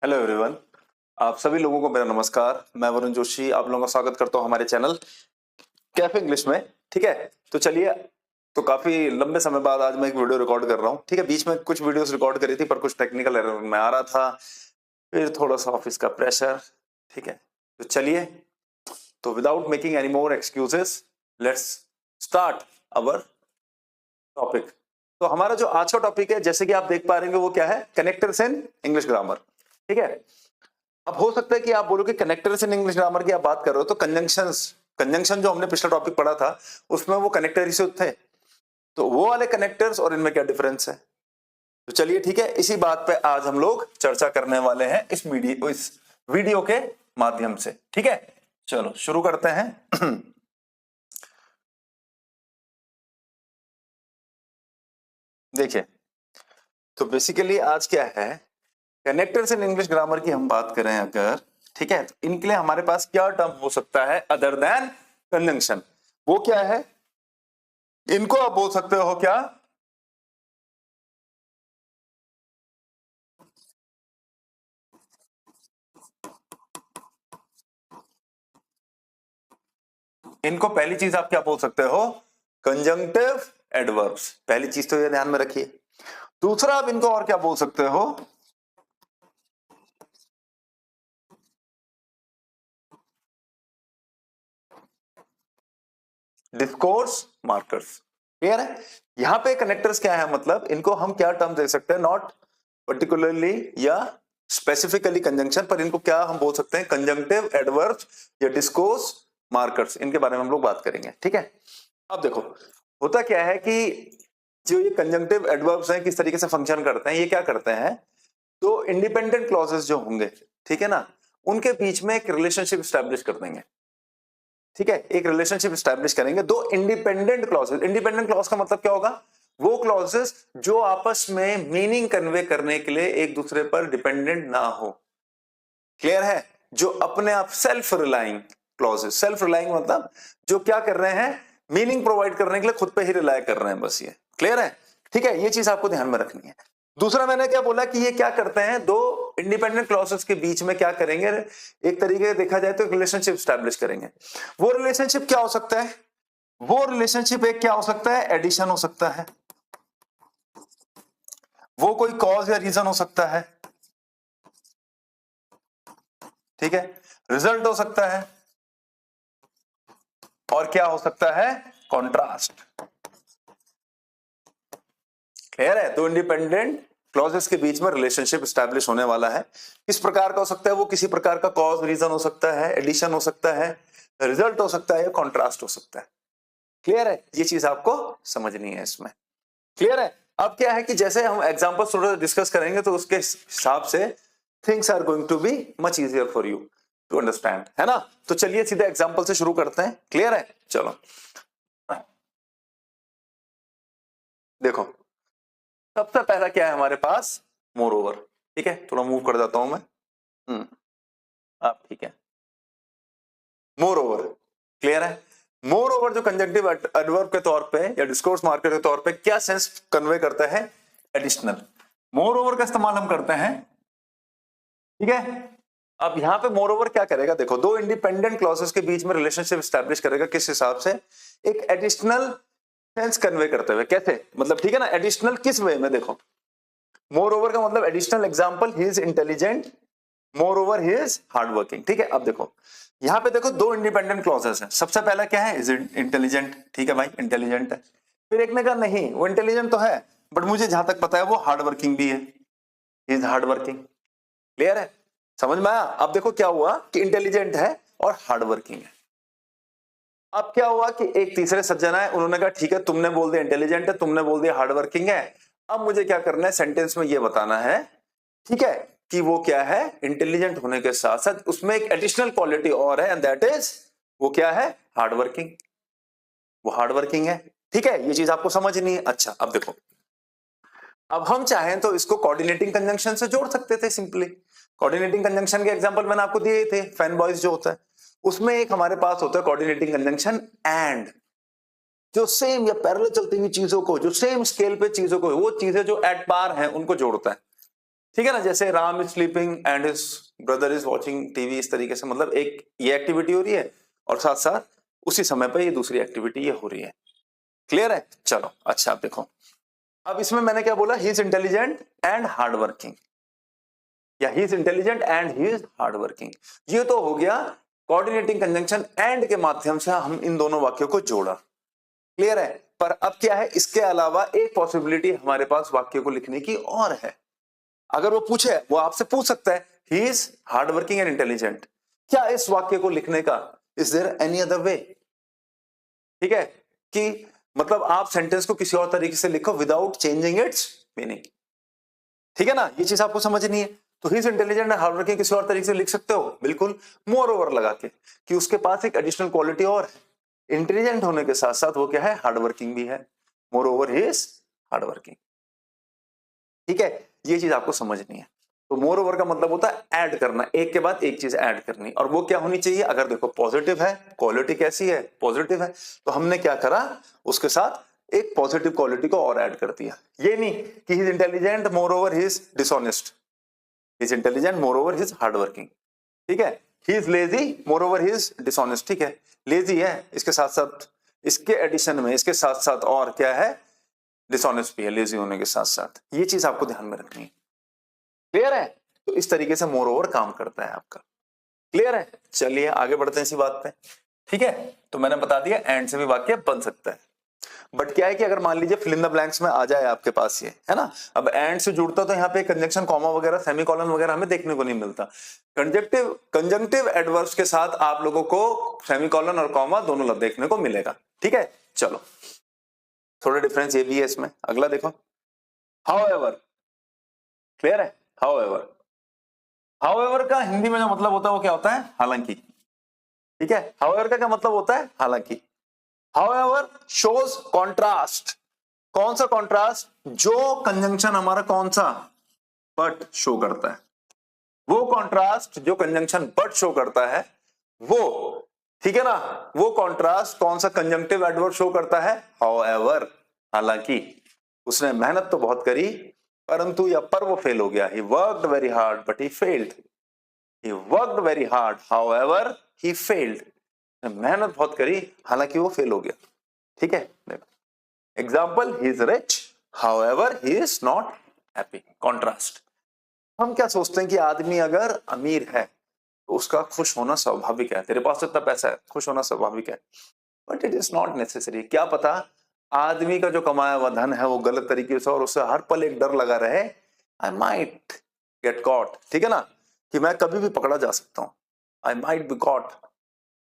Hello everyone. आप सभी लोगों को मेरा नमस्कार। मैं वरुण जोशी आप लोगों का स्वागत करता हूं हमारे चैनल कैफे इंग्लिश में। ठीक है, तो चलिए, तो काफी लंबे समय बाद आज मैं एक वीडियो रिकॉर्ड कर रहा हूं। ठीक है, बीच में कुछ वीडियोस रिकॉर्ड करी थी पर कुछ टेक्निकल एरर में आ रहा था, फिर थोड़ा सा ऑफिस का प्रेशर। ठीक है, तो चलिए, तो without making any more excuses let's start our topic. तो हमारा जो आज का टॉपिक है, जैसे कि आप देख पा रहे हैं, वो क्या है? Connectors in English grammar. ठीक है, अब हो सकता है कि आप बोलो कि कनेक्टर्स इन इंग्लिश ग्रामर की आप बात कर रहे हो, तो कंजंक्शन जो हमने पिछला टॉपिक पढ़ा था उसमें वो कनेक्टर ही से थे, तो वो वाले कनेक्टर्स और इनमें क्या डिफरेंस है। तो चलिए ठीक है, इसी बात पे आज हम लोग चर्चा करने वाले हैं इस वीडियो के माध्यम से। ठीक है, चलो शुरू करते हैं। देखिए, तो बेसिकली आज क्या है, कनेक्टर्स इन इंग्लिश ग्रामर की हम बात करें अगर, ठीक है, तो इनके लिए हमारे पास क्या टर्म हो सकता है अदर देन कंजंक्शन? वो क्या है? इनको आप बोल सकते हो क्या? इनको पहली चीज आप क्या बोल सकते हो? Conjunctive adverbs. पहली चीज तो ये ध्यान में रखिए। दूसरा आप इनको और क्या बोल सकते हो? Discourse markers. क्लियर है? यहां पे कनेक्टर्स क्या है, मतलब इनको हम क्या टर्म दे सकते हैं? नॉट पर्टिकुलरली या स्पेसिफिकली कंजंक्शन, पर इनको क्या हम बोल सकते हैं? कंजंक्टिव एडवर्ब्स या डिस्कोर्स मार्कर्स। इनके बारे में हम लोग बात करेंगे। ठीक है, अब देखो, होता क्या है कि जो ये कंजंक्टिव एडवर्ब्स हैं किस तरीके से फंक्शन करते हैं, ये क्या करते हैं, तो इंडिपेंडेंट क्लॉजेस जो होंगे, ठीक है ना, उनके बीच में एक रिलेशनशिप स्टैब्लिश कर देंगे। ठीक है, एक रिलेशनशिप स्टैब्लिश करेंगे दो इंडिपेंडेंट क्लॉजेस। इंडिपेंडेंट क्लॉज का मतलब क्या होगा? वो क्लॉजेस जो आपस में मीनिंग कन्वे करने के लिए एक दूसरे पर डिपेंडेंट ना हो। क्लियर है? जो अपने आप self relying clauses. Self relying मतलब जो क्या कर रहे हैं, मीनिंग प्रोवाइड करने के लिए खुद पे ही रिलाय कर रहे हैं, बस ये। क्लियर है? ठीक है, ये चीज आपको ध्यान में रखनी है। दूसरा मैंने क्या बोला कि ये क्या करते हैं, दो इंडिपेंडेंट क्लॉसेस के बीच में क्या करेंगे, एक तरीके से देखा जाए तो रिलेशनशिप स्टैब्लिश करेंगे। वो रिलेशनशिप क्या हो सकता है? वो रिलेशनशिप एक क्या हो सकता है? एडिशन हो सकता है। वो कोई कॉज या रीजन हो सकता है। ठीक है, रिजल्ट हो सकता है, और क्या हो सकता है? कॉन्ट्रास्ट। क्लियर है? तो इंडिपेंडेंट क्लॉजेस के बीच में रिलेशनशिप स्टैब्लिश होने वाला है। किस प्रकार का हो सकता है? वो किसी प्रकार का कॉज रीजन हो सकता है, एडिशन हो सकता है, रिजल्ट हो सकता है, या कॉन्ट्रास्ट हो सकता है। क्लियर है? ये चीज आपको समझनी है इसमें। क्लियर है? अब क्या है कि जैसे हम एग्जांपल थोड़ा डिस्कस करेंगे तो उसके हिसाब से things are going to be much easier for you to understand, है ना? तो चलिए सीधे एग्जांपल से शुरू करते हैं। क्लियर है? चलो देखो, सबसे पहला क्या है हमारे पास? More over. ठीक है, थोड़ा मूव कर जाता हूं मैं। आप ठीक है, मोर ओवर। क्लियर है? मोर ओवर जो कंजंक्टिव एडवर्ब के तौर पे या डिस्कोर्स मार्कर के तौर पे क्या सेंस कन्वे करता है? एडिशनल। मोर ओवर का इस्तेमाल हम करते हैं। ठीक है, अब यहां पे मोर ओवर क्या करेगा? देखो, दो इंडिपेंडेंट क्लॉजेस के बीच में रिलेशनशिप स्टैब्लिश करेगा। किस हिसाब से? एक एडिशनल सेंस कन्वे करते हुए। कैसे मतलब? ठीक है ना, एडिशनल किस वे में? देखो, मोर ओवर का मतलब additional example, he is intelligent, more over he is hard working. ठीक है, अब देखो यहां पे देखो दो इंडिपेंडेंट क्लॉजेस हैं। सबसे पहला क्या है? Is intelligent. ठीक है भाई, इंटेलिजेंट है। फिर एक ने कहा नहीं, वो इंटेलिजेंट तो है बट मुझे जहां तक पता है वो हार्ड वर्किंग भी है, इज हार्ड वर्किंग। क्लियर है? समझ में आया? अब देखो क्या हुआ कि इंटेलिजेंट है और हार्ड वर्किंग है। अब क्या हुआ कि एक तीसरे सज्जन है, उन्होंने कहा ठीक है, तुमने बोल दिया इंटेलिजेंट है, तुमने बोल दिया हार्ड वर्किंग है, अब मुझे क्या करना है? सेंटेंस में ये बताना है, ठीक है, कि वो क्या है? इंटेलिजेंट होने के साथ साथ उसमें एक एडिशनल क्वालिटी और है, एंड दैट इज, वो क्या है? Hard working. वो हार्ड वर्किंग है। ठीक है, ये चीज आपको समझनी है। अच्छा, अब देखो, अब हम चाहें तो इसको कोऑर्डिनेटिंग कंजंक्शन से जोड़ सकते थे सिंपली। कोऑर्डिनेटिंग कंजंक्शन के एग्जांपल मैंने आपको दिए थे, फैन बॉयज जो होता है, उसमें एक हमारे पास होता है कोऑर्डिनेटिंग कंजंक्शन एंड, जो सेम या पैरेलल चलती हुई चीजों को, जो सेम स्केल पे चीजों को, वो चीजें जो एट पार हैं उनको जोड़ता है। ठीक है ना, जैसे Ram is sleeping and his brother is watching TV, इस तरीके से मतलब एक ये एक्टिविटी हो रही है और साथ साथ उसी समय पर ये दूसरी एक्टिविटी ये हो रही है। क्लियर है? चलो अच्छा, आप देखो अब इसमें मैंने क्या बोला, he is intelligent and hard working, या he is intelligent and he is hard working. ये तो हो गया कोऑर्डिनेटिंग कंजंक्शन एंड के माध्यम से हम इन दोनों वाक्यों को जोड़ा। क्लियर है? पर अब क्या है, इसके अलावा एक पॉसिबिलिटी हमारे पास वाक्य को लिखने की और है। अगर वो पूछे, वो आपसे पूछ सकता है he is hard working and intelligent, क्या इस वाक्य को लिखने का is there any other way? ठीक है, कि मतलब आप सेंटेंस को किसी और तरीके से लिखो विदाउट चेंजिंग इट्स मीनिंग। ठीक है ना, ये चीज आपको समझनी है। तो ही is intelligent and hard working किसी और तरीके से लिख सकते हो, बिल्कुल, मोर ओवर लगा के, कि उसके पास एक एडिशनल क्वालिटी और है, इंटेलिजेंट होने के साथ साथ वो क्या है, हार्ड वर्किंग भी है। More over he is hard working. ठीक है, ये चीज आपको समझनी है। तो मोर ओवर का मतलब होता है ऐड करना, एक के बाद एक चीज ऐड करनी, और वो क्या होनी चाहिए, अगर देखो पॉजिटिव है, क्वालिटी कैसी है, पॉजिटिव है, तो हमने क्या करा, उसके साथ एक पॉजिटिव क्वालिटी को और ऐड कर दिया। ये नहीं कि ही is intelligent more over he is dishonest, he is intelligent more over he is hard working. ठीक है, he is lazy more over he is dishonest. ठीक है, लेजी है, इसके साथ साथ इसके एडिशन में इसके साथ साथ और क्या है, डिसऑनेस्ट भी है, लेजी होने के साथ साथ। ये चीज आपको ध्यान में रखनी है। क्लियर है? तो इस तरीके से मोर ओवर काम करता है आपका। क्लियर है? चलिए आगे बढ़ते हैं इसी बात पे। ठीक है, तो मैंने बता दिया एंड से भी वाक्य बन सकता है, बट क्या है कि अगर मान लीजिए फिल इन द ब्लैंक्स में आ जाए आपके पास ये, है ना, अब एंड से जुड़ता तो यहाँ पे कंजंक्शन, कॉमा वगैरह, सेमीकोलन वगैरह हमें देखने को नहीं मिलता। कंजंक्टिव एडवर्ब्स के साथ आप लोगों को सेमीकोलन और कॉमा दोनों देखने को मिलेगा। ठीक है, चलो थोड़ा डिफरेंस ये भी है इसमें। अगला देखो, हाउएवर। क्लियर है? हाउएवर, हाउएवर का हिंदी में जो मतलब होता है वो क्या होता है, हालांकि। ठीक है, हाउएवर का क्या मतलब होता है, हालांकि। हाउएवर शोज कॉन्ट्रास्ट, कौन सा कॉन्ट्रास्ट, जो कंजंक्शन हमारा कौन सा, बट शो करता है, वो कॉन्ट्रास्ट जो कंजंक्शन बट शो करता है वो, ठीक है ना, वो कॉन्ट्रास्ट कौन सा कंजंक्टिव एडवर्ब शो करता है, हाउएवर, हालांकि। उसने मेहनत तो बहुत करी परंतु या पर वो फेल हो गया, he worked very hard but he failed, he worked very hard however he failed, मेहनत बहुत करी हालांकि वो फेल हो गया। ठीक है, देखो example, he is rich however he is not happy, contrast. हम क्या सोचते हैं कि आदमी अगर अमीर है तो उसका खुश होना स्वाभाविक है, तेरे पास इतना पैसा है, खुश होना स्वाभाविक है, but it is not necessary. क्या पता आदमी का जो कमाया हुआ धन है वो गलत तरीके से, और उससे हर पल एक डर लगा रहे, आई माइट गेट कॉट, ठीक है ना, कि मैं कभी भी पकड़ा जा सकता हूं, I might be caught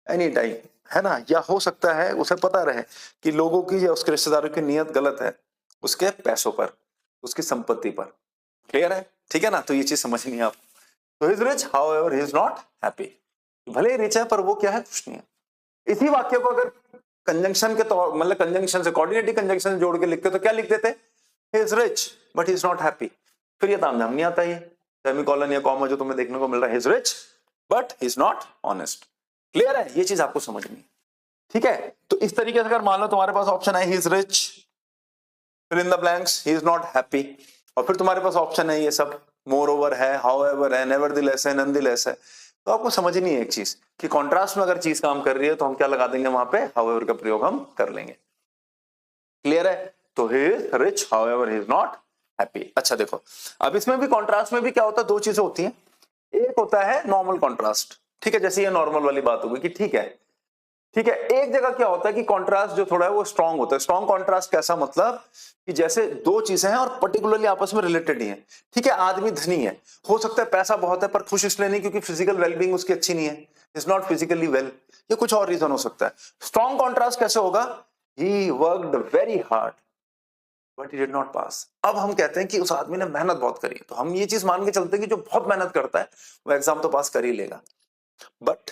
any time, है ना, या हो सकता है उसे पता रहे कि लोगों की या उसके रिश्तेदारों की नीयत गलत है उसके पैसों पर, उसकी संपत्ति पर। क्लियर है? ठीक है ना, तो ये चीज समझनी है आप। तो he is rich however he is not happy, भले ही रिच है पर वो क्या है, खुश नहीं है। इसी वाक्य को अगर कंजंक्शन के तौर, मतलब कंजंक्शन से, कोऑर्डिनेटिव कंजंक्शन से जोड़ के लिखते तो क्या लिख देते, he is rich but he is not happy, फिर ये तामझाम नहीं आता, ये सेमीकोलन या कॉमा जो तुम्हें देखने को मिल रहा है, he is rich but he is not honest. Clear है? ये चीज आपको समझनी है। ठीक है, तो इस तरीके से अगर मान लो तुम्हारे पास ऑप्शन है ही इज रिच, फिर in the blanks he is not happy, और फिर तुम्हारे पास ऑप्शन है ये सब, मोर ओवर है, हाउएवर है, नेवरदलेस है, नॉनदलेस है, तो आपको समझनी है एक चीज कि कॉन्ट्रास्ट में अगर चीज काम कर रही है तो हम क्या लगा देंगे वहां पे, हाउएवर का प्रयोग हम कर लेंगे। क्लियर है? तो he is rich however he is not happy. अच्छा देखो, अब इसमें भी कॉन्ट्रास्ट में भी क्या होता है, दो चीजें होती हैं, एक होता है नॉर्मल कॉन्ट्रास्ट, ठीक है, जैसे ये नॉर्मल वाली बात होगी कि ठीक है, ठीक है, एक जगह क्या होता है कि कॉन्ट्रास्ट जो थोड़ा है वो स्ट्रांग होता है। स्ट्रांग कॉन्ट्रास्ट कैसा, मतलब कि जैसे दो चीजें हैं और पर्टिकुलरली आपस में रिलेटेड ही हैं। ठीक है, आदमी धनी है, हो सकता है पैसा बहुत है पर खुश इसलिए नहीं क्योंकि फिजिकल वेलबींग उसकी अच्छी नहीं है, इज नॉट फिजिकली वेल, ये कुछ और रीजन हो सकता है। स्ट्रांग कॉन्ट्रास्ट कैसे होगा, he worked very hard but he did not pass. अब हम कहते हैं कि उस आदमी ने मेहनत बहुत करी है, तो हम ये चीज मान के चलते हैं कि जो बहुत मेहनत करता है वो एग्जाम तो पास कर ही लेगा, बट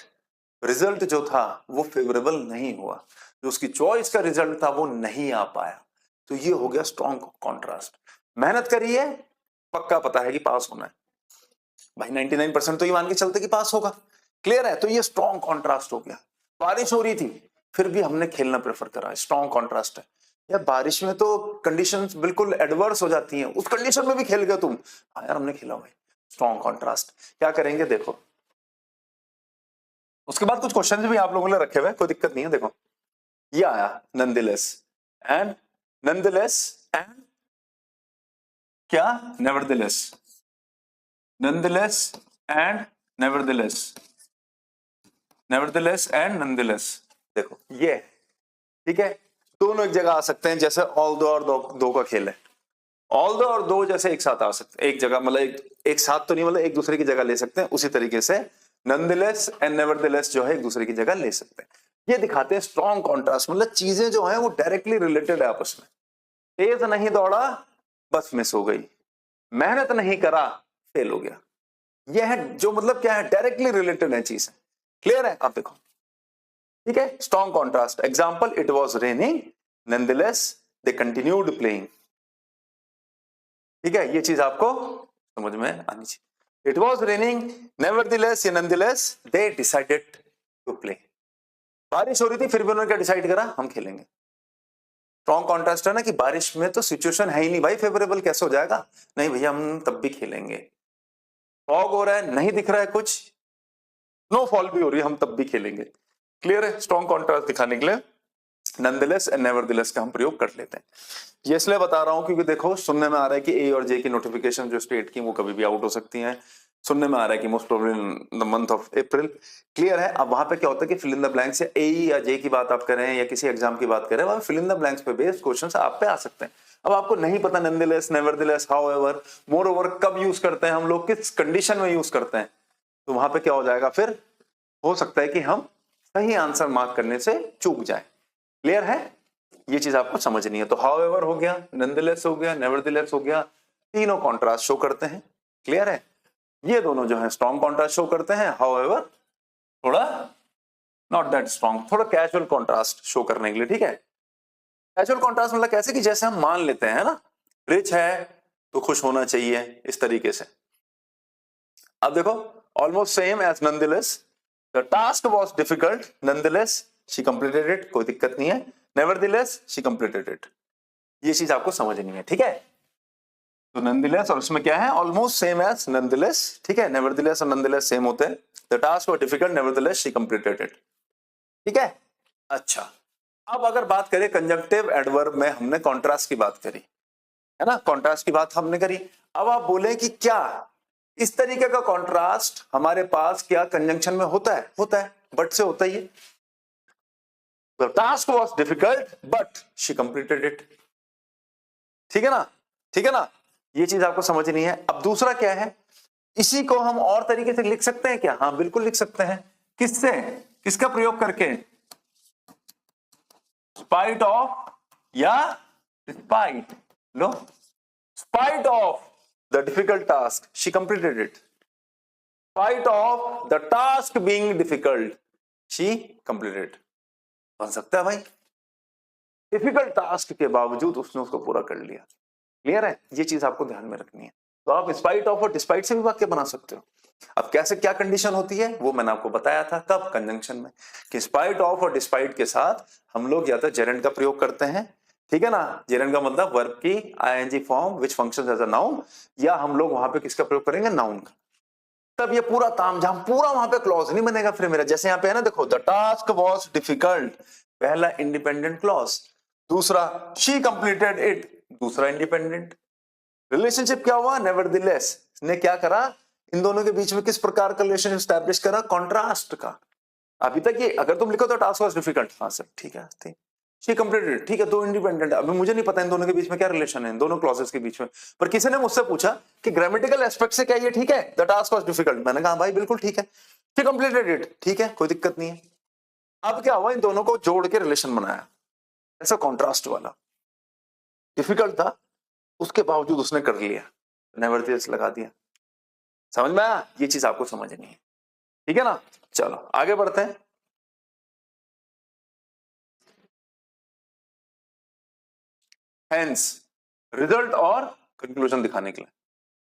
रिजल्ट जो था वो फेवरेबल नहीं हुआ, जो उसकी चॉइस का रिजल्ट था वो नहीं आ पाया, तो ये हो गया स्ट्रॉन्ग कॉन्ट्रास्ट। मेहनत करी है, पक्का पता है कि पास होना है, भाई 99% तो ये मान के चलते कि पास होगा। क्लियर है? तो ये स्ट्रॉन्ग कॉन्ट्रास्ट हो गया। बारिश हो रही थी फिर भी हमने खेलना प्रेफर करा, स्ट्रॉन्ग कॉन्ट्रास्ट है। यार बारिश में तो कंडीशंस बिल्कुल एडवर्स हो जाती हैं, उस कंडीशन में भी खेल गए तुम। हाँ यार हमने खेला भाई, स्ट्रॉन्ग कॉन्ट्रास्ट। क्या करेंगे देखो, उसके बाद कुछ क्वेश्चन भी आप लोगों ने रखे हुए, कोई दिक्कत नहीं है। देखो ये आया नंदलेस एंड, नंदलेस एंड क्या, nevertheless, nonetheless and nevertheless, nevertheless and nonetheless. देखो ये ठीक है, दोनों एक जगह आ सकते हैं, जैसे ऑल दो और दो का खेल है। ऑल दो और दो जैसे एक साथ आ सकते हैं, एक जगह मतलब एक साथ तो नहीं, मतलब एक दूसरे की जगह ले सकते हैं, उसी तरीके से नंदलेस एंड नेवरदलेस जो है एक दूसरे की जगह ले सकते हैं। ये दिखाते हैं स्ट्रॉन्ग कॉन्ट्रास्ट, मतलब चीजें जो है वो डायरेक्टली रिलेटेड है आपस में। तेज नहीं दौड़ा बस मिस हो गई, मेहनत नहीं करा फेल हो गया। यह है जो मतलब क्या है, डायरेक्टली रिलेटेड है चीजें। क्लियर है? आप देखो ठीक है, strong contrast example, it was raining nonetheless they continued playing. ठीक है, ये चीज आपको समझ में आनी चाहिए। इट वाज रेनिंग नेवरदलेस या nonetheless they decided to play. बारिश हो रही थी फिर भी उन्होंने क्या डिसाइड करा, हम खेलेंगे। स्ट्रॉन्ग कॉन्ट्रास्ट है ना, कि बारिश में तो सिचुएशन है ही नहीं भाई फेवरेबल, कैसे हो जाएगा, नहीं भैया हम तब भी खेलेंगे। फॉग हो रहा है, नहीं दिख रहा है कुछ, स्नोफॉल भी हो रही है, हम तब भी खेलेंगे। क्लियर है? स्ट्रॉन्ग कॉन्ट्रास्ट दिखाने के लिए नॉनदलेस एंड नेवरदलेस का हम प्रयोग कर लेते हैं। ये इसलिए बता रहा हूं क्योंकि देखो सुनने में आ रहा है कि ए और जे की नोटिफिकेशन जो स्टेट की वो कभी भी आउट हो सकती हैं। सुनने में आ रहा है कि most probably in the month of April. Clear है? अब वहां पे क्या होता है कि फिल इन द ब्लैंक्स, या ए या जे की बात आप करें या किसी एग्जाम की बात करें, वहां फिल इन द ब्लैंक्स पे बेस्ड क्वेश्चंस आप पे आ सकते हैं। अब आपको नहीं पता नॉनदलेस, नेवरदलेस, हाउएवर, मोरओवर कब यूज करते हैं हम लोग, किस कंडीशन में यूज करते हैं, तो वहां पे क्या हो जाएगा, फिर हो सकता है कि हम सही आंसर मार्क करने से चूक जाए। क्लियर है? ये चीज आपको समझनी है। तो हाउएवर हो गया, नॉनदलेस हो गया, नेवरदलेस हो गया, तीनों कॉन्ट्रास्ट शो करते हैं। क्लियर है? ये दोनों जो है स्ट्रॉन्ग कॉन्ट्रास्ट शो करते हैं, हाउएवर थोड़ा नॉट दैट स्ट्रॉन्ग, थोड़ा कैजुअल कॉन्ट्रास्ट शो करने के लिए। ठीक है, कैजुअल कॉन्ट्रास्ट मतलब कैसे, कि जैसे हम मान लेते हैं ना रिच है तो खुश होना चाहिए, इस तरीके से। अब देखो almost same as nonetheless, the task was difficult nonetheless she completed it, कोई दिक्कत नहीं है, नेवरदलेस शी कंप्लीटेड इट। ये चीज आपको समझनी है। ठीक है, तो नॉनदलेस और उसमें क्या है, ऑलमोस्ट सेम एज नॉनदलेस। ठीक है, नेवरदलेस और नॉनदलेस सेम होते हैं। The task was difficult nevertheless she completed it. ठीक है, अच्छा अब अगर बात करें कंजंक्टिव एडवर्ब में, हमने कॉन्ट्रास्ट की बात करी है ना, कॉन्ट्रास्ट की बात हमने करी। अब आप बोले कि क्या इस तरीके का कॉन्ट्रास्ट हमारे पास क्या कंजंक्शन में होता है? होता है, बट से होता ही है। The task was difficult, but she completed it. ठीक है ना, ठीक है ना, ये चीज आपको समझनी है। अब दूसरा क्या है, इसी को हम और तरीके से लिख सकते हैं क्या? हाँ बिल्कुल लिख सकते हैं। किससे, किसका प्रयोग करके, स्पाइट ऑफ या despite, low spite of the difficult task she completed it, spite of the task being difficult she completed. बन सकता है भाई, डिफिकल्ट टास्क के बावजूद उसने उसको पूरा कर लिया। क्लियर है? ये चीज आपको ध्यान में रखनी है। तो आप स्पाइट ऑफ और डिस्पाइट से भी वाक्य बना सकते हो। अब कैसे, क्या कंडीशन होती है वो मैंने आपको बताया था, कब, कंजंक्शन में, कि स्पाइट ऑफ और डिस्पाइट के साथ हम लोग या तो जेरेंड का प्रयोग करते हैं, ठीक है ना, जेरेंड का मतलब वर्ब की ING form which functions as a noun, या हम लोग वहां पे किसका प्रयोग करेंगे, नाउन का। तब ये पूरा तामझाम, पूरा वहां पे क्लॉज नहीं बनेगा फिर मेरा। जैसे यहाँ पे है ना, देखो द टास्क वाज डिफिकल्ट, पहला इंडिपेंडेंट क्लॉज, दूसरा शी कंप्लीटेड इट, दूसरा इंडिपेंडेंट। रिलेशनशिप क्या हुआ, नेवरदलेस ने क्या करा, इन दोनों के बीच में किस प्रकार का रिलेशनशिप स्टैब्लिश करा, कॉन्ट्रास्ट का। अभी तक ये अगर तुम लिखो तो टास्क वाज डिफिकल्ट, हाँ सर ठीक है, शी कंप्लीटेड, ठीक है, दो इंडिपेंडेंट। अभी मुझे नहीं पता इन दोनों के बीच में क्या रिलेशन है, इन दोनों क्लॉजेस के बीच में, पर किसी ने मुझसे पूछा कि ग्रामेटिकल एस्पेक्ट से क्या ये ठीक है, द टास्क वाज डिफिकल्ट, मैंने कहा भाई बिल्कुल ठीक है, शी कंप्लीटेड इट, ठीक है, कोई दिक्कत नहीं है। अब क्या हुआ, इन दोनों को जोड़ के रिलेशन बनाया, ऐसा कॉन्ट्रास्ट वाला, डिफिकल्ट था उसके बावजूद उसने कर लिया, नेवरदलेस लगा दिया। समझ में आया? ये चीज आपको समझनी है। ठीक है ना, चलो आगे बढ़ते हैं। हेंस रिजल्ट और कंक्लूजन दिखाने के लिए,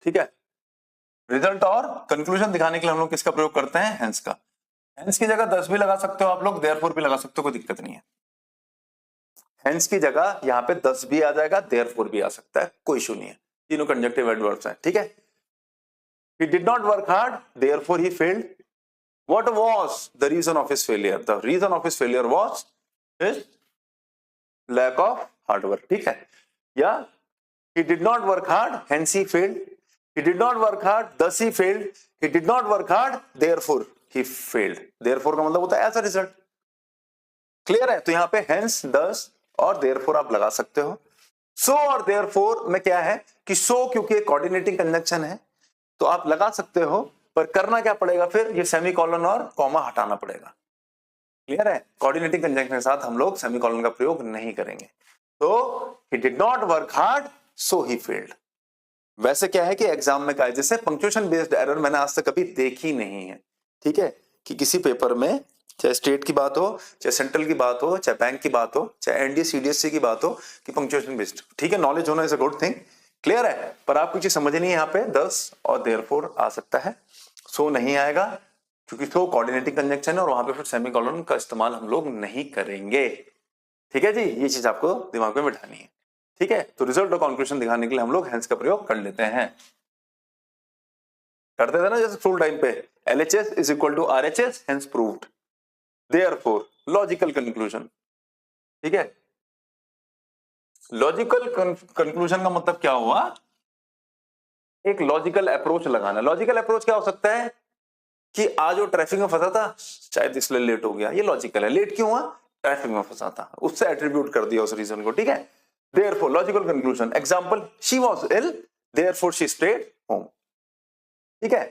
ठीक है, रिजल्ट और कंक्लूजन दिखाने के लिए हम लोग किसका प्रयोग करते हैं, हेंस का। हेंस की जगह 10 भी लगा सकते हो आप लोग, देयरफॉर भी लगा सकते हो, कोई दिक्कत नहीं है। हेंस की जगह यहाँ पे 10 भी आ जाएगा, देयरफॉर भी आ सकता है, कोई इशू नहीं है, तीनों कंजक्टिव एडवर्ब्स हैं, ठीक है। He did not work hard, therefore he failed. What was the reason of his failure? The reason of his failure was his lack of hard work, ठीक है। या he did not work hard, hence he failed. He did not work hard, thus he failed. He did not work hard, therefore he failed. Therefore का मतलब होता है as a result. Clear है? तो यहाँ पे hence, thus और therefore आप लगा सकते हो। so और therefore में क्या है कि so क्योंकि कोऑर्डिनेटिंग कंजंक्शन है तो आप लगा सकते हो, पर करना क्या पड़ेगा फिर, ये सेमीकोलन और कॉमा हटाना पड़ेगा। क्लियर है? कोऑर्डिनेटिंग कंजंक्शन के साथ हम लोग सेमीकोलन का प्रयोग नहीं करेंगे। तो he did not work hard, so he failed। वैसे क्या है कि एग्जाम में क्या है, जैसे पंक्चुएशन बेस्ड एरर मैंने आज तक कभी देखी नहीं है, ठीक है, कि किसी पेपर में चाहे स्टेट की बात हो, चाहे सेंट्रल की बात हो, चाहे बैंक की बात हो, चाहे एनडीए सीडीएससी की बात हो, कि पंक्चुएशन बेस्ड, ठीक है, नॉलेज होना is a good thing, clear है, पर आपको चीज समझ नहीं है, यहाँ पे 10 और देयरफॉर आ सकता है, सो नहीं आएगा क्योंकि सो कोऑर्डिनेटिंग कंजंक्शन है और वहां पे फिर सेमीकोलन का इस्तेमाल हम लोग नहीं करेंगे, ठीक है जी, ये चीज आपको दिमाग में बिठानी है, ठीक है। तो रिजल्ट और कंक्लूजन दिखाने के लिए हम लोग हेंस का प्रयोग कर लेते हैं, करते थे ना जैसे स्कूल टाइम पे, LHS is equal to RHS, hence proved, therefore logical conclusion, ठीक है। लॉजिकल कंक्लूजन का मतलब क्या हुआ, एक लॉजिकल अप्रोच लगाना। लॉजिकल अप्रोच क्या हो सकता है कि आज वो ट्रैफिक में फंसा था, शायद इसलिए लेट हो गया, ये लॉजिकल है। लेट क्यों हुआ, ट्रैफिक में फंसा था, उससे एट्रीब्यूट कर दिया उस रीजन को, ठीक है। Therefore logical conclusion, example, she was ill therefore she stayed home, ठीक है।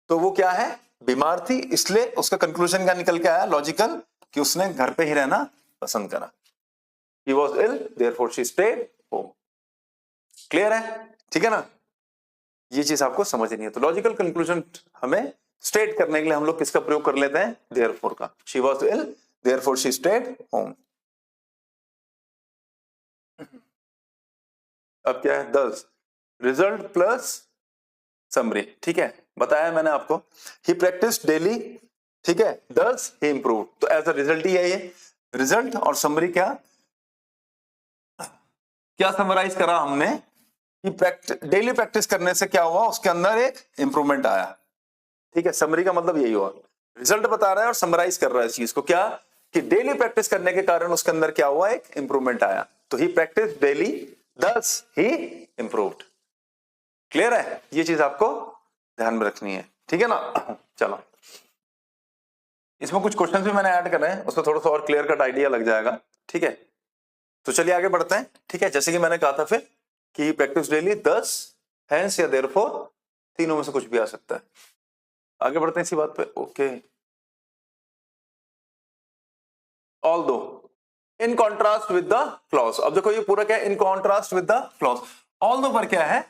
तो वो क्या है, बीमार थी, इसलिए उसका कंक्लूजन क्या निकल के आया लॉजिकल, कि उसने घर पे ही रहना पसंद करा। He was ill, therefore she stayed home. Clear है, ठीक है ना, ये चीज आपको समझनी है। तो लॉजिकल कंक्लूजन हमें स्टेट करने के लिए हम लोग किसका प्रयोग कर लेते हैं, therefore का। She was ill, therefore she stayed home। अब क्या है, 10 रिजल्ट प्लस समरी, ठीक है, बताया मैंने आपको। ही प्रैक्टिस डेली, ठीक है, thus he improved, तो एज अ रिजल्ट ही है ये रिजल्ट, और समरी क्या समराइज करा हमने कि डेली प्रैक्टिस करने से क्या हुआ, उसके अंदर एक इंप्रूवमेंट आया, ठीक है। समरी का मतलब यही हुआ, रिजल्ट बता रहा है और समराइज कर रहा है इस चीज को, क्या कि डेली प्रैक्टिस करने के कारण उसके अंदर क्या हुआ, एक इंप्रूवमेंट आया। तो ही प्रैक्टिस डेली, thus ही इंप्रूव्ड। क्लियर है, ये चीज आपको ध्यान में रखनी है, ठीक है ना। चलो, इसमें कुछ क्वेश्चंस भी मैंने ऐड कर रहे हैं, उसमें थोड़ा सा और क्लियर कट आइडिया लग जाएगा, ठीक है। तो चलिए आगे बढ़ते हैं, ठीक है। जैसे कि मैंने कहा था फिर कि प्रैक्टिस डेली, 10 हेंस या देयरफॉर, तीनों में से कुछ भी आ सकता है। आगे बढ़ते हैं इसी बात पे, okay. Although in contrast with the clause, अब देखो ये पूरा क्या है, in contrast with the clause. Although पर क्या है,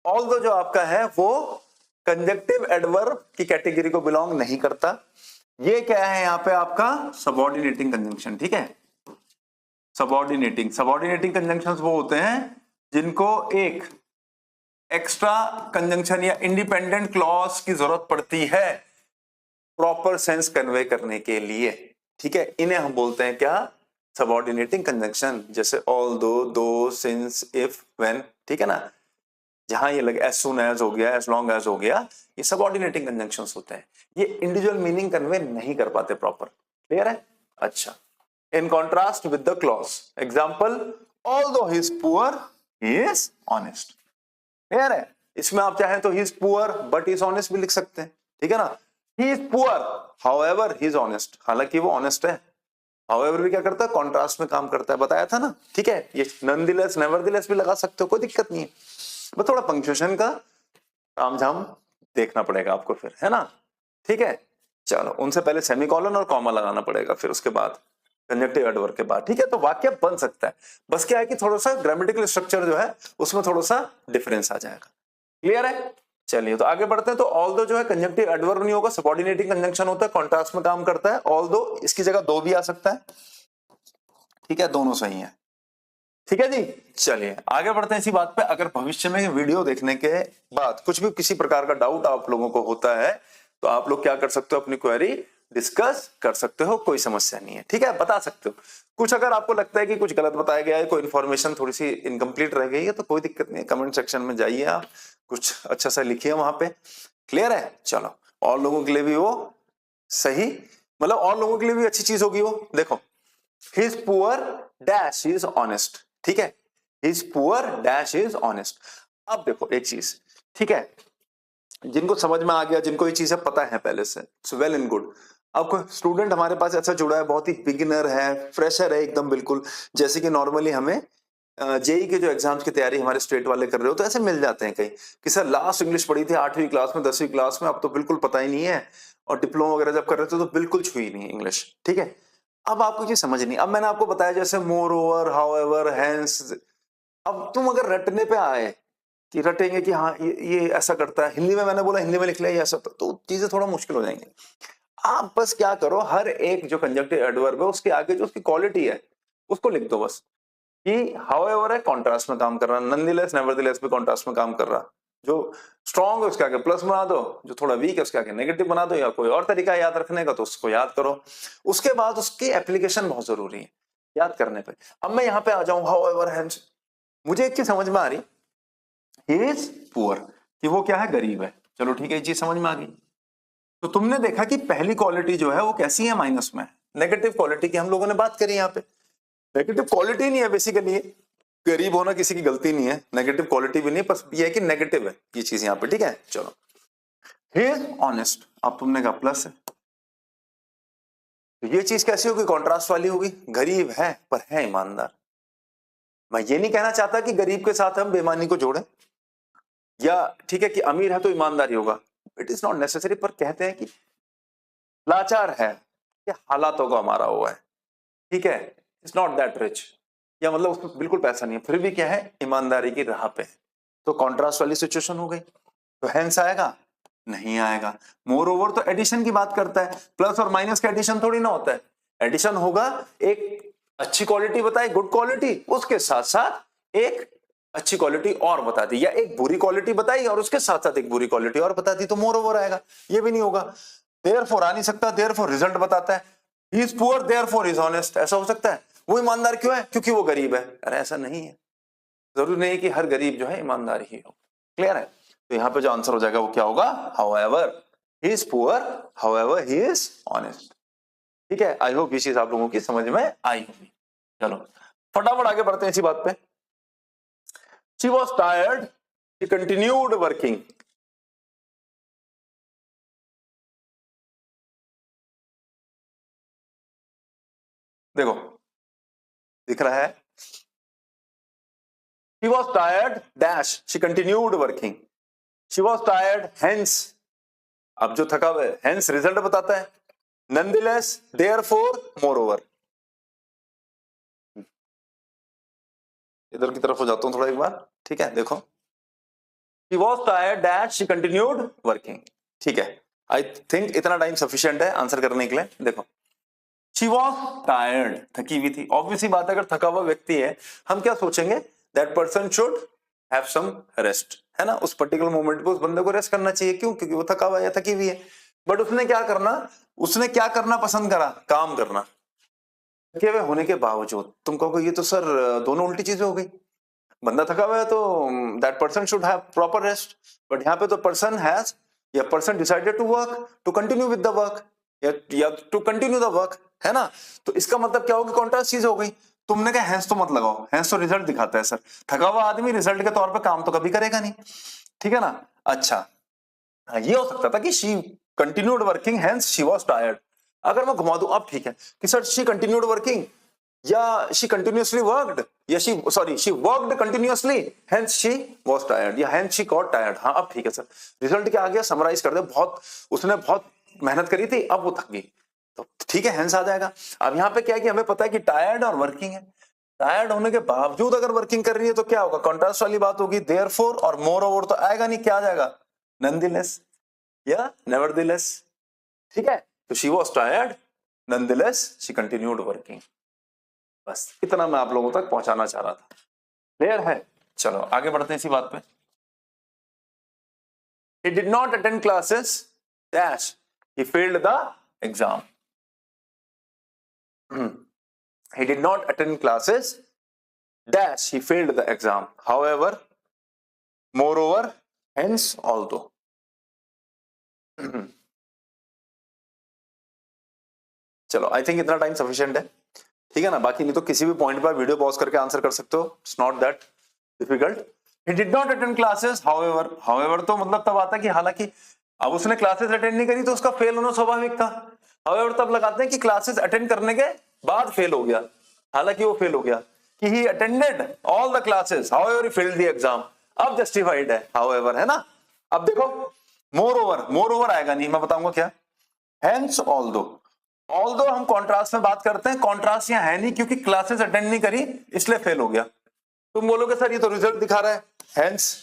ऑल्दो जो आपका है वो कंजक्टिव एडवर्ब की कैटेगरी को बिलोंग नहीं करता। ये क्या है यहाँ पे आपका सबऑर्डिनेटिंग कंजंक्शन, ठीक है। सबऑर्डिनेटिंग कंजंक्शंस वो होते हैं जिनको एक एक्स्ट्रा कंजंक्शन या इंडिपेंडेंट क्लॉज की जरूरत पड़ती है प्रॉपर सेंस कन्वे करने के लिए, ठीक है। इन्हें हम बोलते हैं क्या, सबऑर्डिनेटिंग कंजंक्शन। जैसे ऑल्दो, दो, सिंस, इफ, व्हेन, ठीक है ना। जहां ये लगे, एज सून एज हो गया, एज लॉन्ग एज हो गया, ये सबऑर्डिनेटिंग कंजंक्शंस होते हैं। ये इंडिविजुअल मीनिंग कन्वे नहीं कर पाते प्रॉपर, क्लियर है। अच्छा, in contrast with the clause, example, although he is poor he is honest, clear है। इसमें आप चाहें तो he is poor but he is honest भी लिख सकते हैं, ठीक है ना। he is poor however he is honest, हालांकि वो honest है, however भी क्या करता है, कॉन्ट्रास्ट में काम करता है, बताया था ना, ठीक है। ये nonetheless, nevertheless भी लगा सकते हो, कोई दिक्कत नहीं है, बस थोड़ा पंक्चुएशन का तामझाम देखना पड़ेगा आपको फिर, है ना, ठीक है। चलो, उनसे पहले सेमीकोलन और कॉमा लगाना पड़ेगा, फिर उसके बाद कंजक्टिव एडवर्ब के बाद, ठीक है। तो वाक्य बन सकता है, बस क्या है कि थोड़ा सा ग्रामेटिकल स्ट्रक्चर जो है उसमें थोड़ा सा डिफरेंस आ जाएगा, क्लियर है। चलिए तो आगे बढ़ते हैं। तो ऑल्दो जो है कंजक्टिव एडवर्ब नहीं होगा, सबऑर्डिनेटिंग कंजंक्शन होता है, कॉन्ट्रास्ट में काम करता है। ऑल्दो इसकी जगह दो भी आ सकता है, ठीक है, दोनों सही है, ठीक है जी। चलिए आगे बढ़ते हैं इसी बात पे। अगर भविष्य में वीडियो देखने के बाद कुछ भी किसी प्रकार का डाउट आप लोगों को होता है तो आप लोग क्या कर सकते हो, अपनी क्वेरी डिस्कस कर सकते हो, कोई समस्या नहीं है, ठीक है, बता सकते हो। कुछ अगर आपको लगता है कि कुछ गलत बताया गया है, कोई इन्फॉर्मेशन थोड़ी सी इनकम्प्लीट रह गई है, तो कोई दिक्कत नहीं है, कमेंट सेक्शन में जाइए, आप कुछ अच्छा सा लिखिए वहां पे। क्लियर है? चलो, और लोगों के लिए भी वो सही, मतलब और लोगों के लिए भी अच्छी चीज होगी वो। देखो, he is poor dash he is honest, ठीक है, he is poor dash he is honest. अब देखो एक चीज, ठीक है, जिनको समझ में आ गया, जिनको ये चीजें पता है पहले से, सो वेल एंड गुड। अब कोई स्टूडेंट हमारे पास ऐसा जुड़ा है, बहुत ही बिगिनर है, फ्रेशर है एकदम बिल्कुल, जैसे कि नॉर्मली हमें जेई के जो एग्जाम्स की तैयारी हमारे स्टेट वाले कर रहे हो, तो ऐसे मिल जाते हैं कहीं कि सर लास्ट इंग्लिश पढ़ी थी 8वीं क्लास में, 10वीं क्लास में, अब तो बिल्कुल पता ही नहीं है, और डिप्लोमा वगैरह जब कर रहे थे तो बिल्कुल छुई नहीं इंग्लिश, ठीक है। अब आपको ये समझ नहीं, अब मैंने आपको बताया जैसे moreover, however, hence, अब तुम अगर रटने पे आए कि रटेंगे कि हाँ ये ऐसा करता है, हिंदी में मैंने बोला हिंदी में लिख लिया ये ऐसा, तो चीजें थोड़ा मुश्किल हो जाएंगी। आप बस क्या करो, हर एक जो कंजक्टिव एडवर्ब है उसके आगे जो उसकी क्वालिटी है उसको लिख दो बस, कि हाउएवर है कॉन्ट्रास्ट में काम कर रहा, नॉनदलेस नेवरदलेस भी कॉन्ट्रास्ट में काम कर रहा, जो स्ट्रॉन्ग है उसके आगे प्लस बना दो, जो थोड़ा वीक है उसके आगे नेगेटिव बना दो, या कोई और तरीका है याद रखने का तो उसको याद करो। उसके बाद उसकी एप्लीकेशन बहुत जरूरी है याद करने पे। अब मैं यहाँ पे आ जाऊं, हाउएवर हैंस, मुझे एक चीज समझ में आ रही, ही इज पुअर, कि वो क्या है, गरीब है, चलो ठीक है, ये चीज समझ में आ गई। तो तुमने देखा कि पहली क्वालिटी जो है वो कैसी है, माइनस में, नेगेटिव क्वालिटी की हम लोगों ने बात करी यहाँ पे। नेगेटिव क्वालिटी नहीं है बेसिकली, गरीब होना किसी की गलती नहीं है, नेगेटिव क्वालिटी भी नहीं, बस ये है कि नेगेटिव है ये चीज यहाँ पे, ठीक है। चलो, ही इज ऑनेस्ट, अब तुमने कहा प्लस है, तो ये चीज कैसी होगी, कॉन्ट्रास्ट वाली होगी, गरीब है पर है ईमानदार। मैं ये नहीं कहना चाहता कि गरीब के साथ हम बेईमानी को जोड़ें, या ठीक है कि अमीर है तो ईमानदारी होगा, इट इज नॉट नेसेसरी, पर कहते हैं कि लाचार है, कि हालातों का हमारा हुआ है, ठीक है, इट्स नॉट दैट रिच, या मतलब उसको बिल्कुल पैसा नहीं है, फिर भी क्या है, ईमानदारी की राह पे, तो कॉन्ट्रास्ट वाली सिचुएशन हो गई, तो हेंस आएगा, नहीं आएगा। मोर ओवर तो एडिशन की बात करता है, प्लस और माइनस का एडिशन थोड़ी ना होता है, एडिशन होगा एक अच्छी क्वालिटी बताई, गुड क्वालिटी, उसके साथ साथ एक अच्छी क्वालिटी और बता दी, या एक बुरी क्वालिटी बताई और उसके साथ साथ एक बुरी क्वालिटी और बता दी, तो मोर ओवर आएगा। ये भी नहीं होगा, देयरफॉर आ नहीं सकता, देयरफॉर रिजल्ट बताता है, he is poor therefore is honest, ऐसा हो सकता है, वो ईमानदार क्यों है, क्योंकि वो गरीब है, अरे ऐसा नहीं है, जरूरी नहीं कि हर गरीब जो है ईमानदार ही हो। क्लियर है? तो यहाँ पे जो आंसर हो जाएगा वो क्या होगा, however he is poor, however he is honest, ठीक है। आई होप ये चीज आप लोगों की समझ में आई होगी। चलो फटाफट आगे बढ़ते हैं इसी बात पे। She was tired, she continued working, देखो दिख रहा है, she was tired dash she continued working, she was tired hence, अब जो थका हुआ है hence रिजल्ट बताता है, nonetheless therefore moreover, इधर की तरफ हो जाता हूं थोड़ा एक बार, ठीक है। देखो she was tired dash she continued working, ठीक है, आई थिंक इतना टाइम सफिशिएंट है आंसर करने के लिए। देखो she was tired, थकी हुई थी, ऑब्वियसली बात है, अगर थका हुआ व्यक्ति है हम क्या सोचेंगे, that person should have some rest, है ना, उस पर्टिकुलर मोमेंट पे उस बंदे को रेस्ट करना चाहिए, क्यों, क्योंकि वो थका हुआ है या थकी हुई है। बट उसने क्या करना पसंद करा, काम करना, थके हुए होने के बावजूद। तुम कहोगे ये तो सर दोनों उल्टी चीजें हो गई, बंदा थका हुआ है तो that person should have proper rest, but यहाँ पे तो पर्सन हैज, या person decided to work, to continue with the work, या टू कंटिन्यू द वर्क, है ना। तो इसका मतलब क्या होगी, कॉन्ट्रास्ट चीज हो गई। तुमने कहा हैंस तो मत लगाओ, हैंस तो रिजल्ट दिखाता है सर, थका हुआ आदमी रिजल्ट के तौर पे काम तो कभी करेगा नहीं, ठीक है ना। अच्छा, ये हो सकता था कि she continued working hence she was tired, अगर मैं घुमा दूं अब ठीक है कि सर शी कंटिन्यूड वर्किंग, या शी कंटिन्यूअसली वर्कड, या she worked continuously hence she was tired, या हेंस शी गॉट टायर्ड। हाँ अब ठीक है सर, रिजल्ट क्या आ गया, समराइज कर दे, उसने बहुत मेहनत करी थी, अब वो थक गई, तो ठीक है हेंस आ जाएगा। अब यहाँ पे क्या है कि हमें पता है कि टायर्ड और वर्किंग है, टायर्ड होने के बावजूद अगर वर्किंग कर रही है तो क्या होगा, कॉन्ट्रास्ट वाली बात होगी, देयरफॉर और मोरओवर तो आएगा नहीं, क्या आ जाएगा, नॉनदलेस या नेवरदलेस, ठीक है। तो she was tired, nonetheless she continued working, बस इतना मैं आप लोगों तक पहुंचाना चाह रहा था। क्लियर है? चलो आगे बढ़ते हैं इसी बात पे। He did not attend classes dash he failed the exam. He did not attend classes dash he failed the exam. However, moreover, hence, although. चलो, आई थिंक इतना टाइम सफिशिएंट है, ठीक है ना। बाकी नहीं तो किसी भी पॉइंट पर वीडियो पॉज करके आंसर कर सकते हो, it's not that difficult. He did not attend classes, however, however तो मतलब तब आता है कि हालांकि, अब उसने क्लासेस अटेंड नहीं करी तो उसका फेल होना स्वाभाविक था। हाउएवर तब लगाते हैं कि क्लासेस अटेंड करने के बाद फेल हो गया, हालांकि वो फेल हो गया, कि he attended all the classes however he failed the exam. अब जस्टिफाइड है हाउएवर, है ना। अब देखो मोर ओवर, मोर ओवर आएगा नहीं, मैं बताऊंगा क्या। हेंस ऑल्दो, ऑल्दो हम कॉन्ट्रास्ट में बात करते हैं, कॉन्ट्रास्ट यहां है नहीं क्योंकि क्लासेस अटेंड नहीं करी इसलिए फेल हो गया। तुम बोलोगे सर ये तो रिजल्ट दिखा रहा है, hence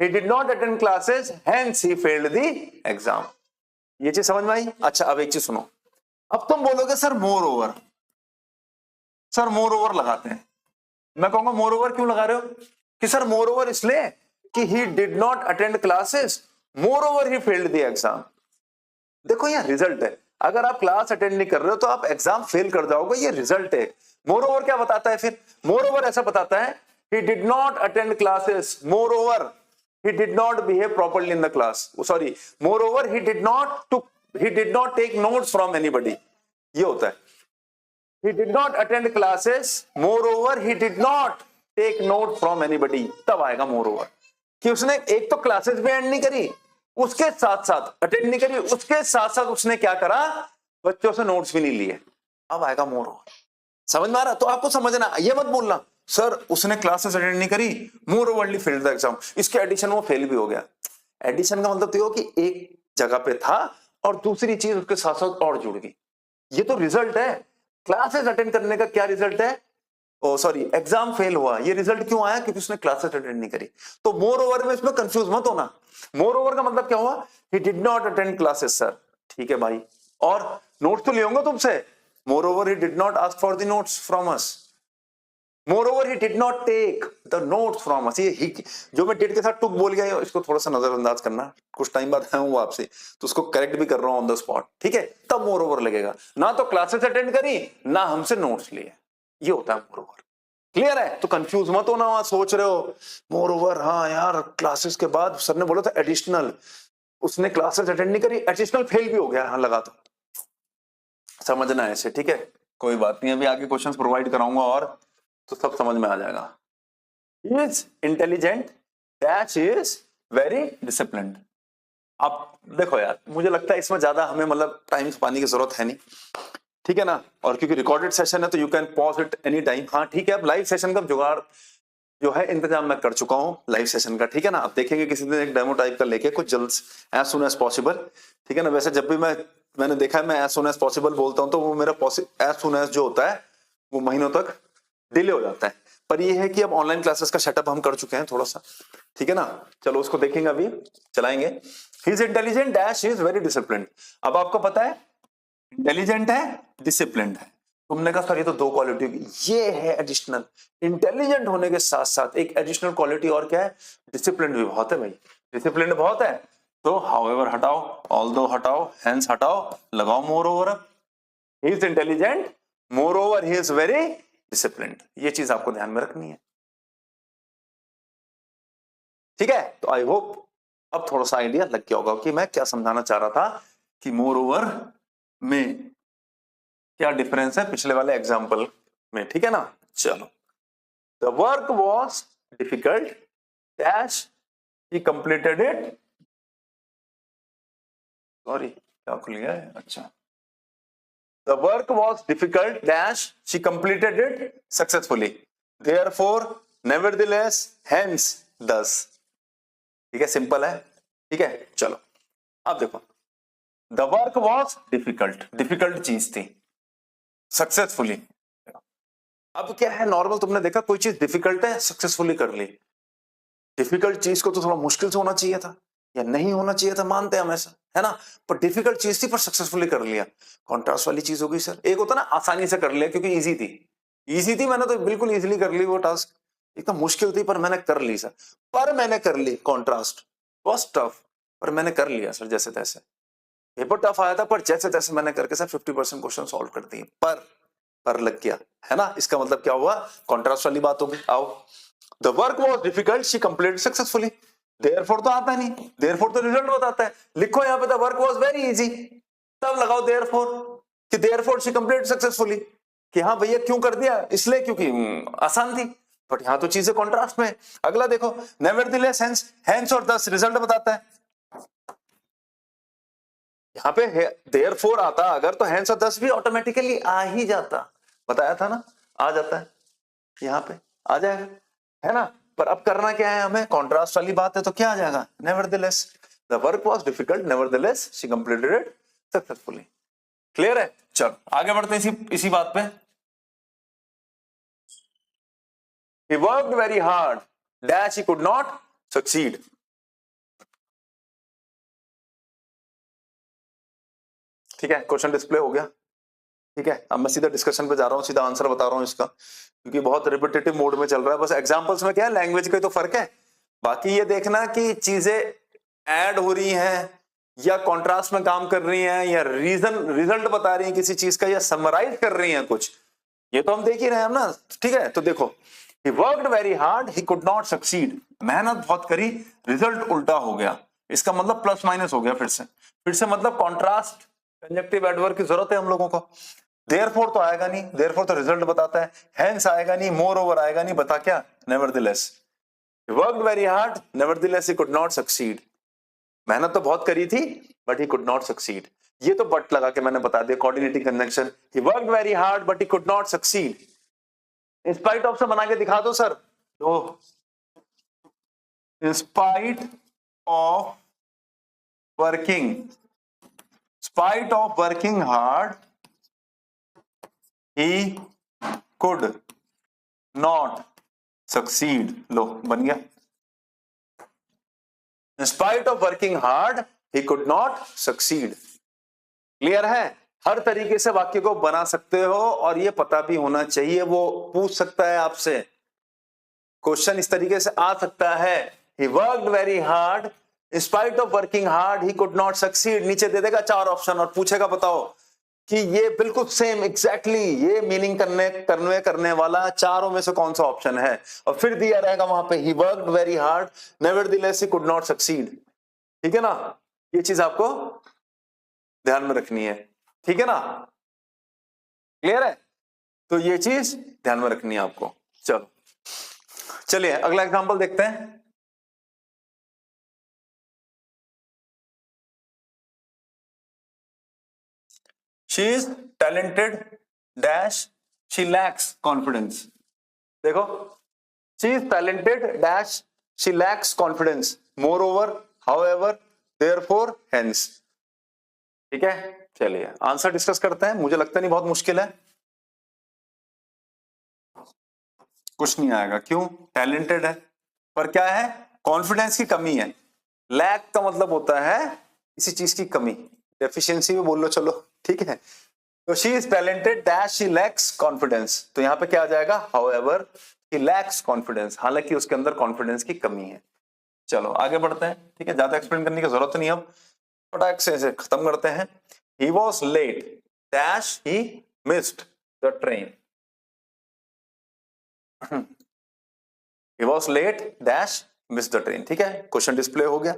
he did not attend classes hence he failed the exam। ये चीज समझ में आई। अच्छा अब एक चीज सुनो, अब तुम बोलोगे sir more over, sir more over लगाते हैं। मैं कहूंगा मोर ओवर क्यों लगा रहे हो, कि सर मोर ओवर इसलिए कि he did not attend classes moreover he failed the exam। देखो ये रिजल्ट है, अगर आप क्लास अटेंड नहीं कर रहे हो तो आप एग्जाम फेल कर जाओगे, ये रिजल्ट है। मोर ओवर क्या बताता है फिर, मोर ओवर ऐसा बताता है he did not attend classes moreover he did not behave properly in the class, sorry, moreover he did not take notes from anybody, ये होता है। he did not attend classes moreover he did not take notes from anybody, तब आएगा moreover, कि उसने एक तो classes भी एंड नहीं करी, उसके साथ साथ अटेंड नहीं करी, उसके साथ साथ उसने क्या करा, बच्चों से नोट्स भी नहीं लिए। अब आएगा मोरओवर। समझ में आ रहा? तो आपको समझना, ये मत बोलना सर उसने क्लासेस अटेंड नहीं करी मोरओवरली फेल्ड द एग्जाम, इसके एडिशन वो फेल भी हो गया। एडिशन का मतलब तो हो कि एक जगह पे था और दूसरी चीज उसके साथ साथ और जुड़ गई, ये तो रिजल्ट है। क्लासेस अटेंड करने का क्या रिजल्ट है, ओ सॉरी एग्जाम फेल हुआ, ये रिजल्ट क्यों आया, क्योंकि उसने क्लासेस अटेंड नहीं करी। तो मोर ओवर में इसमें कंफ्यूज मत होना, मोर ओवर का मतलब क्या हुआ, he did not attend classes sir, ठीक है भाई, और नोट्स तो ले होंगे तुमसे, moreover he did not ask for the notes from us, moreover he did not take the notes from us. ये जो मैं डिड के साथ टुक बोल गया इसको थोड़ा सा नजरअंदाज करना, कुछ टाइम बाद आया हूं आपसे तो उसको करेक्ट भी कर रहा हूं ऑन द स्पॉट, ठीक है। तब मोरओवर लगेगा, ना तो क्लासेस अटेंड करी ना हमसे नोट्स लिए, ये होता है मोरओवर। क्लियर है? तो कंफ्यूज मत होना, वहां सोच रहे हो मोरओवर, हाँ यार क्लासेस के बाद सर ने बोला था एडिशनल, उसने क्लासेस अटेंड नहीं करी, एडिशनल फेल भी हो गया, हाँ लगा, तो समझना है ऐसे, ठीक है। कोई बात नहीं, अभी आगे क्वेश्चंस प्रोवाइड कराऊंगा और तो सब समझ में आ जाएगा। Is intelligent dash is very disciplined. अब देखो यार, मुझे लगता है इसमें ज्यादा हमें मतलब टाइम पाने की जरूरत है नहीं, ठीक है ना, और क्योंकि रिकॉर्डेड सेशन है तो you can pause it any time. हाँ ठीक है, अब लाइव सेशन का जुगाड़ जो है इंतजाम मैं कर चुका हूँ लाइव सेशन का, ठीक है ना। अब देखेंगे किसी दिन एक डेमो टाइप का लेके कुछ जल्द, एज सुन एज पॉसिबल, ठीक है ना। वैसे जब भी मैंने देखा है मैं एज सुन एज पॉसिबल बोलता हूँ तो वो मेरा एज सुन एज जो होता है वो महीनों तक डिले हो जाता है, पर ये है कि अब ऑनलाइन क्लासेस का सेटअप हम कर चुके हैं थोड़ा सा, ठीक है ना। चलो उसको देखेंगे, अभी चलाएंगे। ही is intelligent dash is very disciplined. अब आपको पता है इंटेलिजेंट है, डिसिप्लिन्ड है, तुमने कहा सर ये तो दो क्वालिटी होगी, ये है एडिशनल। इंटेलिजेंट होने के साथ साथ एक एडिशनल क्वालिटी और क्या है, डिसिप्लिन भी बहुत है भाई, डिसिप्लिन बहुत है। तो हाउएवर हटाओ, ऑल्दो हटाओ, हेंस हटाओ, लगाओ moreover. He is intelligent, moreover he is very disciplined, ये चीज आपको ध्यान में रखनी है, ठीक है। तो आई होप अब थोड़ा सा आइडिया लग गया होगा कि मैं क्या समझाना चाह रहा था, कि मोरओवर में क्या डिफरेंस है पिछले वाले एग्जाम्पल में, ठीक है ना। चलो, the work was difficult dash he completed it, sorry क्या खुल गया है, अच्छा, the work was difficult dash she completed it successfully, therefore nevertheless hence thus, ठीक है, सिंपल है, ठीक है। चलो अब देखो, the work was difficult, difficult चीज थी, सक्सेसफुली। अब क्या है, नॉर्मल तुमने देखा कोई चीज डिफिकल्ट है सक्सेसफुली कर ली, डिफिकल्ट चीज को तो थोड़ा मुश्किल से होना चाहिए था या नहीं होना चाहिए था, मानते हैं हम ऐसा, है ना, पर डिफिकल्ट चीज थी पर सक्सेसफुली कर लिया, कॉन्ट्रास्ट वाली चीज हो गई सर। एक होता ना आसानी से कर लिया क्योंकि इजी थी, इजी थी मैंने तो बिल्कुल इजीली कर ली वो टास्क, एकदम मुश्किल थी पर मैंने कर ली सर, पर मैंने कर ली, कॉन्ट्रास्ट वाज टफ पर मैंने कर लिया सर जैसे तैसे, पेपर टफ आया था, पर जैसे तैसे मैंने करके सर 50% क्वेश्चन सॉल्व कर दिए, पर लग गया, है ना। इसका मतलब क्या हुआ, कॉन्ट्रास्ट वाली बात होगी। आओ, the work was difficult, she completed successfully. Therefore तो आता नहीं, देयरफॉर तो रिजल्ट बताता है। लिखो यहाँ पे the work was very easy, तब लगाओ देयरफॉर कि देयरफॉर शी कंप्लीटेड सक्सेसफुली, कि हाँ भैया क्यों कर दिया, इसलिए क्योंकि आसान थी। बट यहाँ तो चीजें कॉन्ट्रास्ट में। अगला देखो, नेवरदलेस, हेंस, हेंस और दस रिजल्ट बताता है। यहाँ पे देयरफॉर आता अगर, तो हेंस और दस भी ऑटोमेटिकली आ ही जाता, बताया था ना, आ जाता है, यहाँ पे आ जाएगा, है ना। पर अब करना क्या है हमें, कॉन्ट्रास्ट वाली बात है, तो क्या आ जाएगा, nevertheless, the work was difficult, nevertheless she completed it successfully. Clear है। चलो आगे बढ़ते हैं इसी बात पे। He worked very hard, dash he could not succeed. ठीक है, क्वेश्चन डिस्प्ले हो गया। ठीक है, अब मैं सीधा डिस्कशन पे जा रहा हूँ, सीधा आंसर बता रहा हूँ इसका, क्योंकि बहुत रिपीटेटिव मोड में चल रहा है। बस एग्जांपल्स में क्या है, लैंग्वेज का ही तो फर्क है। बाकी ये देखना कि चीजें ऐड हो रही हैं या कॉन्ट्रास्ट में काम कर रही हैं या रिजल्ट बता रही हैं किसी चीज का, या समराइज कर रही हैं कुछ, ये तो हम देख ही रहे हैं ना। ठीक है, तो देखो, he worked very hard, he could not succeed, मेहनत बहुत करी, रिजल्ट उल्टा हो गया। इसका मतलब प्लस माइनस हो गया, फिर से मतलब कॉन्ट्रास्ट कंजक्टिव एडवर्ब की जरूरत है हम लोगों को। देयरफॉर तो आएगा नहीं, देयरफॉर तो रिजल्ट बताता है। हेंस आएगा नहीं, मोर ओवर आएगा नहीं, बता क्या, nevertheless. he worked very hard, nevertheless he could not succeed, मेहनत तो बहुत करी थी but he could not succeed। ये तो बट लगा के मैंने बता दिया, coordinating conjunction. he worked very hard but he could not succeed, in spite of से बना के दिखा दो सर, तो in spite of working hard he could not succeed. लो बन गया, in spite of working hard he could not succeed. Clear है। हर तरीके से वाक्य को बना सकते हो, और ये पता भी होना चाहिए, वो पूछ सकता है आपसे, क्वेश्चन इस तरीके से आ सकता है, he worked very hard, in spite of working hard he could not succeed। नीचे दे देगा 4 ऑप्शन और पूछेगा बताओ कि ये बिल्कुल सेम एग्जैक्टली ये मीनिंग करने वाला चारों में से कौन सा ऑप्शन है, और फिर दिया रहेगा वहां पे he worked very hard, nevertheless he could not succeed। ठीक है ना, ये चीज आपको ध्यान में रखनी है, ठीक है ना, क्लियर है। तो ये चीज ध्यान में रखनी है आपको। चलो चलिए अगला एग्जांपल देखते हैं। She is talented dash she lacks confidence. देखो, she is talented dash she lacks confidence, moreover, however, therefore, hence. ठीक है, चलिए आंसर डिस्कस करते हैं। मुझे लगता नहीं बहुत मुश्किल है, कुछ नहीं आएगा। क्यों, टैलेंटेड है, पर क्या है, कॉन्फिडेंस की कमी है। लैक का मतलब होता है किसी चीज की कमी, डेफिशिएंसी भी बोल लो, चलो ठीक है। तो she is talented dash she lacks confidence, तो यहां पे क्या आ जाएगा, हाउएवर शी लैक्स कॉन्फिडेंस, हालांकि उसके अंदर कॉन्फिडेंस की कमी है। चलो आगे बढ़ते हैं। ठीक है, ज्यादा एक्सप्लेन करने की जरूरत नहीं, अब फटाक से इसे खत्म करते हैं। He was late dash he missed the train, he was late dash missed the train। ठीक है, क्वेश्चन डिस्प्ले हो गया।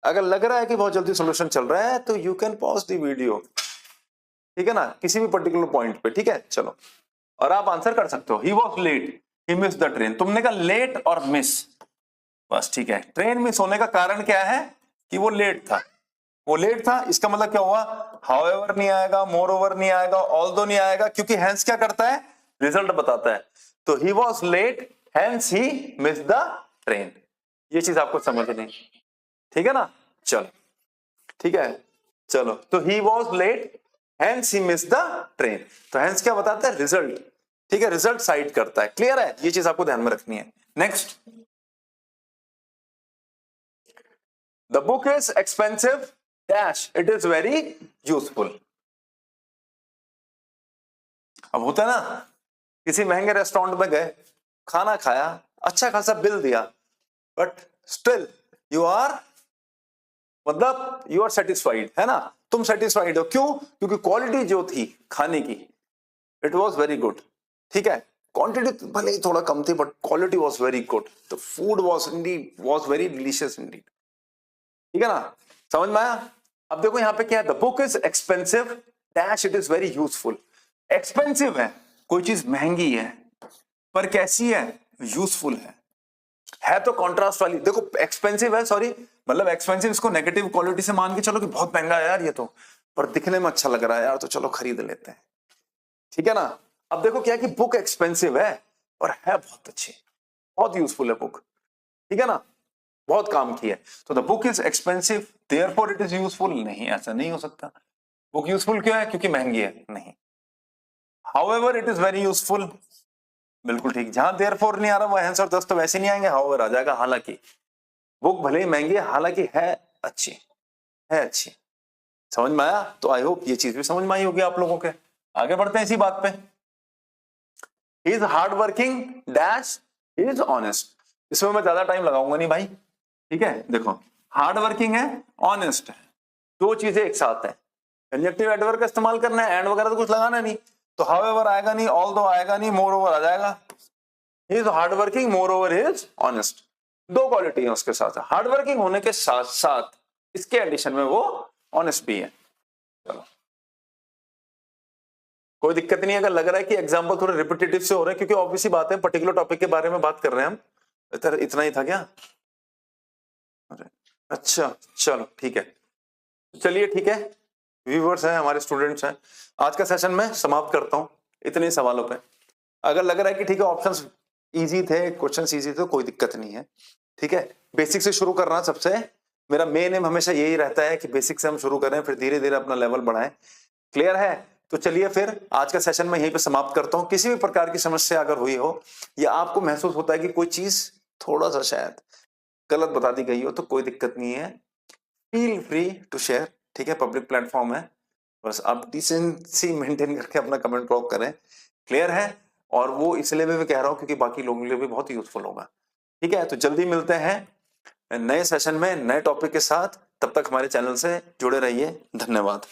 अगर लग रहा है कि बहुत जल्दी सॉल्यूशन चल रहा है तो you can pause the video, ठीक है ना, किसी भी पर्टिकुलर पॉइंट पे। ठीक है, चलो, और आप आंसर कर सकते हो। he was late he missed the train, तुमने कहा लेट और मिस, बस ठीक है। ट्रेन मिस होने का कारण क्या है कि वो लेट था, वो लेट था, इसका मतलब क्या हुआ, हाउएवर नहीं आएगा, मोर ओवर नहीं आएगा, ऑल्दो नहीं आएगा, क्योंकि हेंस क्या करता है, रिजल्ट बताता है। तो he was late hence he miss the train, ये चीज आपको समझनी, ठीक है ना। चलो ठीक है, चलो, तो he was late hence he miss the train, तो हेंस क्या बताता है, रिजल्ट। ठीक है, रिजल्ट साइड करता है। क्लियर है, ये चीज आपको ध्यान में रखनी है। Next, the book is expensive dash it is very useful. अब होता है ना, किसी महंगे रेस्टोरेंट में गए, खाना खाया, अच्छा खासा बिल दिया, बट स्टिल यू आर मतलब यू आर सेटिस्फाइड, है ना, तुम सेटिस्फाइड हो। क्यों? क्योंकि क्वालिटी जो थी खाने की, इट वॉज वेरी गुड। ठीक है, क्वांटिटी भले ही थोड़ा कम थी but quality was very good. The food was very delicious Indeed. ठीक है ना, समझ में आया? अब देखो यहाँ पे क्या है, the book is expensive dash it is very useful. Expensive है, कोई चीज महंगी है, पर कैसी है? यूजफुल है तो कॉन्ट्रास्ट वाली। देखो एक्सपेंसिव है, सॉरी मतलब एक्सपेंसिव इसको नेगेटिव क्वालिटी से मान के चलो कि बहुत महंगा है यार ये तो, पर दिखने में अच्छा लग रहा है यार तो चलो खरीद लेते हैं। ठीक है ना। अब देखो क्या है कि बुक एक्सपेंसिव है और है बहुत अच्छी, बहुत यूजफुल है बुक। ठीक है ना, बहुत काम की है। तो the book is expensive therefore it is useful, नहीं ऐसा नहीं हो सकता। बुक यूजफुल क्यों है? क्योंकि महंगी है, नहीं। However it is very useful, बिल्कुल ठीक। जहां देयरफॉर नहीं आ रहा वो हैंस और दस तो वैसे नहीं आएंगे, हाउएवर आ जाएगा। हालांकि बुक भले ही महंगी है, हालांकि है अच्छी, है अच्छी। समझ में आया? तो आई होप ये चीज भी समझ में आई होगी आप लोगों के। आगे बढ़ते हैं इसी बात पे। ही is hard working dash he is honest. इसमें मैं ज्यादा टाइम लगाऊंगा नहीं भाई। ठीक है, देखो हार्ड वर्किंग है, ऑनेस्ट है, दो चीजें एक साथ है। कंजक्टिव एडवर्ब का इस्तेमाल करना है, एंड वगैरह तो कुछ लगाना नहीं, तो हाउएवर आएगा नहीं, ऑल्दो आएगा नहीं, मोरओवर आ जाएगा। ही is hard working moreover he is honest. दो क्वालिटी है उसके साथ, हार्ड वर्किंग होने के साथ साथ इसके एडिशन में वो ऑनेस्ट भी है। चलो कोई दिक्कत नहीं। अगर लग रहा है कि एग्जाम्पल थोड़े रिपीटेटिव से हो रहे हैं, क्योंकि ऑब्वियसली बात है पर्टिकुलर टॉपिक के बारे में बात कर रहे हैं हम, इतना ही था क्या? अच्छा चलो ठीक है, चलिए ठीक है। व्यूवर्स हैं हमारे, स्टूडेंट्स हैं, आज का सेशन मैं समाप्त करता हूं इतने सवालों पे। अगर लग रहा है कि ठीक है ऑप्शंस इजी थे, क्वेश्चंस इजी थे, तो कोई दिक्कत नहीं है। ठीक है, बेसिक से शुरू करना सबसे मेरा मेन एम हमेशा यही रहता है कि बेसिक से हम शुरू करें, फिर धीरे धीरे अपना लेवल बढ़ाएं। क्लियर है? तो चलिए फिर आज का सेशन मैं यहीं पे समाप्त करता हूं। किसी भी प्रकार की समस्या अगर हुई हो या आपको महसूस होता है कि कोई चीज थोड़ा सा शायद गलत बता दी गई हो, तो कोई दिक्कत नहीं है, फील फ्री टू शेयर। ठीक है, पब्लिक प्लेटफॉर्म है, बस आप डिसेंसी मेंटेन करके अपना कमेंट ड्रॉप करें। क्लियर है? और वो इसलिए भी मैं कह रहा हूं क्योंकि बाकी लोगों के लिए भी बहुत यूजफुल होगा। ठीक है, तो जल्दी मिलते हैं नए सेशन में नए टॉपिक के साथ। तब तक हमारे चैनल से जुड़े रहिए। धन्यवाद।